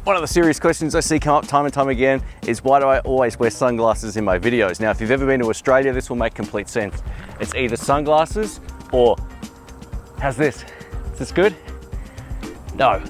One of the serious questions I see come up time and time again is why do I always wear sunglasses in my videos? Now, if you've ever been to Australia, this will make complete sense. It's either sunglasses or, how's this? Is this good? No.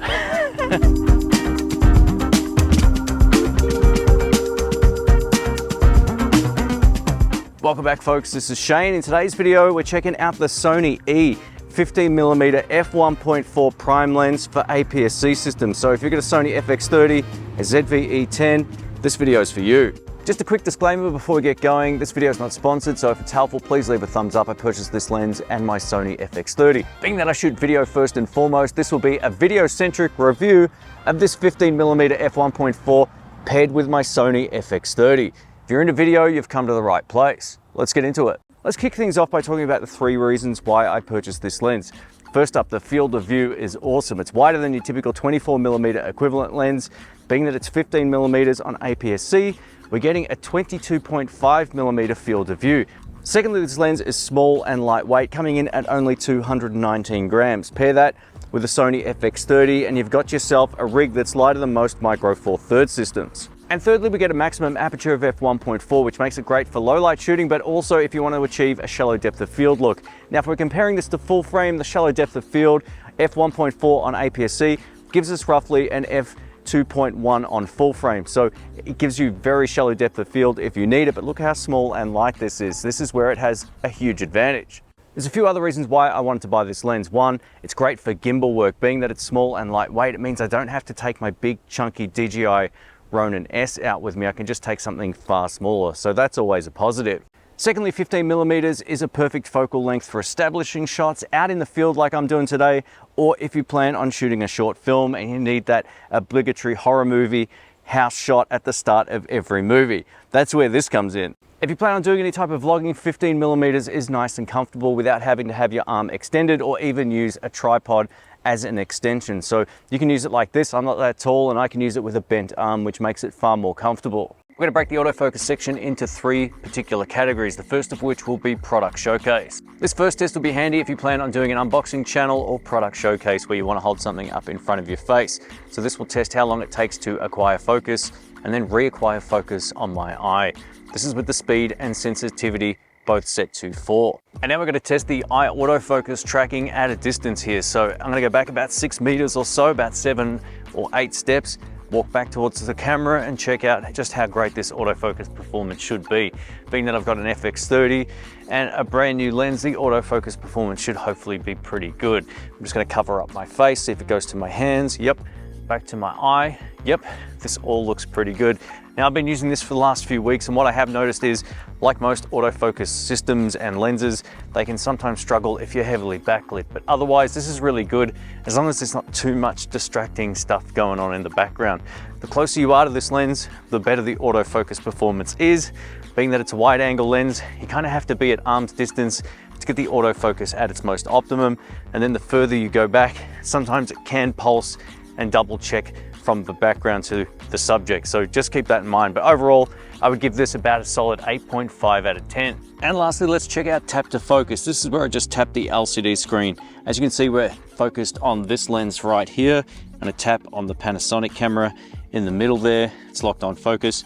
Welcome back, folks. This is Shane. In today's video, we're checking out the Sony E 15mm F1.4 prime lens for APS-C systems. So if you've got a Sony FX30, a ZV-E10, this video is for you. Just a quick disclaimer before we get going, this video is not sponsored, so if it's helpful, please leave a thumbs up. I purchased this lens and my Sony FX30. Being that I shoot video first and foremost, this will be a video-centric review of this 15mm F1.4 paired with my Sony FX30. If you're into video, you've come to the right place. Let's get into it. Let's kick things off by talking about the 3 reasons why I purchased this lens. First up, the field of view is awesome. It's wider than your typical 24mm equivalent lens. Being that it's 15mm on APS-C, we're getting a 22.5mm field of view. Secondly, this lens is small and lightweight, coming in at only 219 grams. Pair that with the Sony FX30 and you've got yourself a rig that's lighter than most Micro Four Thirds systems. And thirdly, we get a maximum aperture of f1.4, which makes it great for low light shooting, but also if you want to achieve a shallow depth of field look. Now, if we're comparing this to full frame, the shallow depth of field, f1.4 on APS-C gives us roughly an f2.1 on full frame. So it gives you very shallow depth of field if you need it, but look how small and light this is. This is where it has a huge advantage. There's a few other reasons why I wanted to buy this lens. One, it's great for gimbal work. Being that it's small and lightweight, it means I don't have to take my big chunky DJI Ronin S out with me. I can just take something far smaller, so that's always a positive. Secondly, 15mm is a perfect focal length for establishing shots out in the field like I'm doing today, or if you plan on shooting a short film and you need that obligatory horror movie house shot at the start of every movie. That's where this comes in. If you plan on doing any type of vlogging, 15mm is nice and comfortable without having to have your arm extended or even use a tripod as an extension. So you can use it like this. I'm not that tall and I can use it with a bent arm, which makes it far more comfortable. We're going to break the autofocus section into 3 particular categories, the first of which will be product showcase. This first test will be handy if you plan on doing an unboxing channel or product showcase where you want to hold something up in front of your face. So this will test how long it takes to acquire focus and then reacquire focus on my eye. This is with the speed and sensitivity both set to 4. And now we're going to test the eye autofocus tracking at a distance here. So I'm going to go back about 6 meters or so, about 7 or 8 steps, walk back towards the camera and check out just how great this autofocus performance should be. Being that I've got an FX30 and a brand new lens, the autofocus performance should hopefully be pretty good. I'm just going to cover up my face, see if it goes to my hands. Yep. Back to my eye. Yep. This all looks pretty good. Now, I've been using this for the last few weeks, and what I have noticed is, like most autofocus systems and lenses, they can sometimes struggle if you're heavily backlit, but otherwise this is really good as long as there's not too much distracting stuff going on in the background. The closer you are to this lens, the better the autofocus performance is. Being that it's a wide angle lens, you kind of have to be at arm's distance to get the autofocus at its most optimum, and then the further you go back, sometimes it can pulse and double check from the background to the subject. So just keep that in mind. But overall, I would give this about a solid 8.5 out of 10. And lastly, let's check out tap to focus. This is where I just tap the LCD screen. As you can see, we're focused on this lens right here. I'm gonna tap on the Panasonic camera in the middle there. It's locked on focus.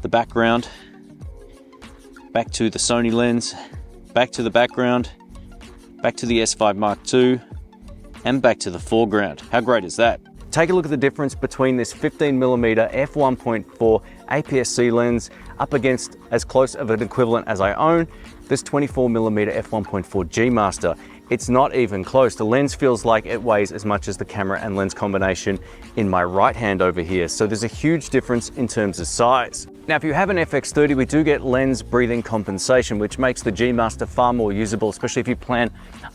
The background, back to the Sony lens, back to the background, back to the S5 Mark II, and back to the foreground. How great is that? Take a look at the difference between this 15mm f1.4 APS-C lens up against as close of an equivalent as I own, this 24mm f1.4 G Master. It's not even close. The lens feels like it weighs as much as the camera and lens combination in my right hand over here. So there's a huge difference in terms of size. Now, if you have an FX30, we do get lens breathing compensation, which makes the G Master far more usable, especially if you plan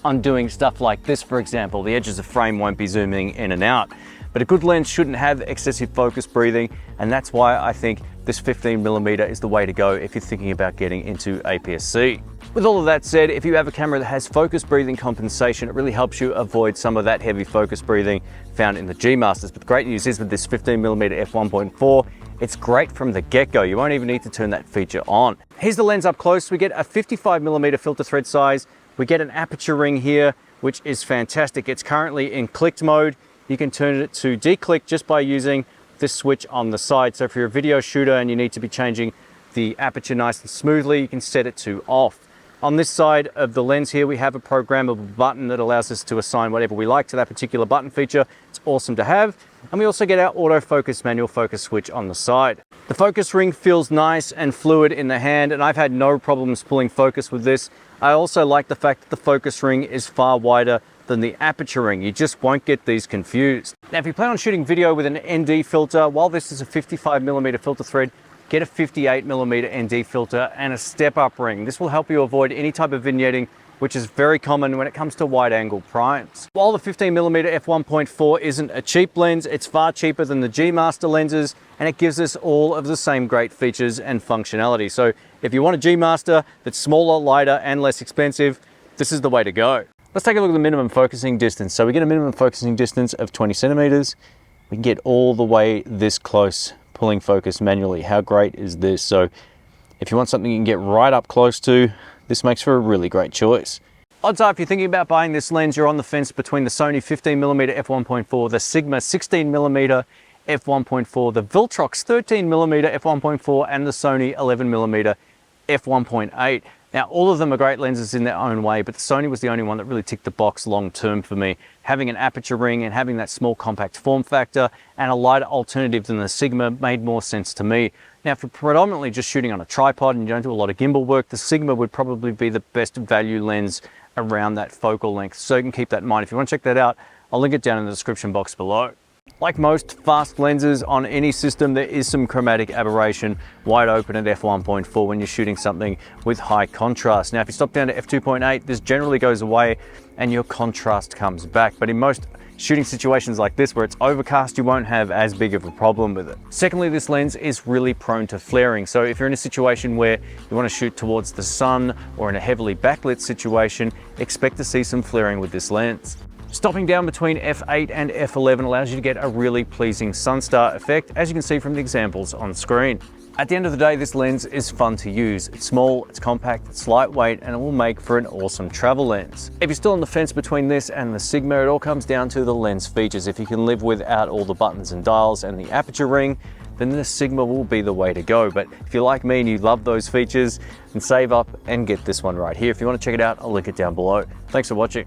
on doing stuff like this, for example. The edges of the frame won't be zooming in and out. But a good lens shouldn't have excessive focus breathing, and that's why I think this 15mm is the way to go if you're thinking about getting into APS-C. With all of that said, if you have a camera that has focus breathing compensation, it really helps you avoid some of that heavy focus breathing found in the G Masters. But the great news is with this 15mm f1.4, it's great from the get-go. You won't even need to turn that feature on. Here's the lens up close. We get a 55mm filter thread size. We get an aperture ring here, which is fantastic. It's currently in clicked mode. You can turn it to declick just by using this switch on the side. So if you're a video shooter and you need to be changing the aperture nice and smoothly, you can set it to off. On this side of the lens here, we have a programmable button that allows us to assign whatever we like to that particular button feature. It's awesome to have. And we also get our autofocus manual focus switch on the side. The focus ring feels nice and fluid in the hand, and I've had no problems pulling focus with this. I also like the fact that the focus ring is far wider than the aperture ring. You just won't get these confused. Now, if you plan on shooting video with an ND filter, while this is a 55mm filter thread, get a 58mm ND filter and a step-up ring. This will help you avoid any type of vignetting, which is very common when it comes to wide-angle primes. While the 15mm f1.4 isn't a cheap lens, it's far cheaper than the G Master lenses, and it gives us all of the same great features and functionality. So if you want a G Master that's smaller, lighter, and less expensive, this is the way to go. Let's take a look at the minimum focusing distance. So we get a minimum focusing distance of 20 centimeters. We can get all the way this close pulling focus manually. How great is this? So if you want something you can get right up close to, this makes for a really great choice. Odds are, if you're thinking about buying this lens, you're on the fence between the Sony 15mm f1.4, the Sigma 16mm f1.4, the Viltrox 13mm f1.4, and the Sony 11mm f1.8. Now, all of them are great lenses in their own way, but the Sony was the only one that really ticked the box long term for me. Having an aperture ring and having that small compact form factor and a lighter alternative than the Sigma made more sense to me. Now, if you're predominantly just shooting on a tripod and you don't do a lot of gimbal work, the Sigma would probably be the best value lens around that focal length. So you can keep that in mind. If you want to check that out, I'll link it down in the description box below. Like most fast lenses on any system, there is some chromatic aberration wide open at f1.4 when you're shooting something with high contrast. Now, if you stop down to f2.8, this generally goes away and your contrast comes back. But in most shooting situations like this where it's overcast, you won't have as big of a problem with it. Secondly, this lens is really prone to flaring. So if you're in a situation where you want to shoot towards the sun or in a heavily backlit situation, expect to see some flaring with this lens. Stopping down between f8 and f11 allows you to get a really pleasing Sunstar effect, as you can see from the examples on screen. At the end of the day, this lens is fun to use. It's small, it's compact, it's lightweight, and it will make for an awesome travel lens. If you're still on the fence between this and the Sigma, it all comes down to the lens features. If you can live without all the buttons and dials and the aperture ring, then the Sigma will be the way to go. But if you're like me and you love those features, then save up and get this one right here. If you want to check it out, I'll link it down below. Thanks for watching.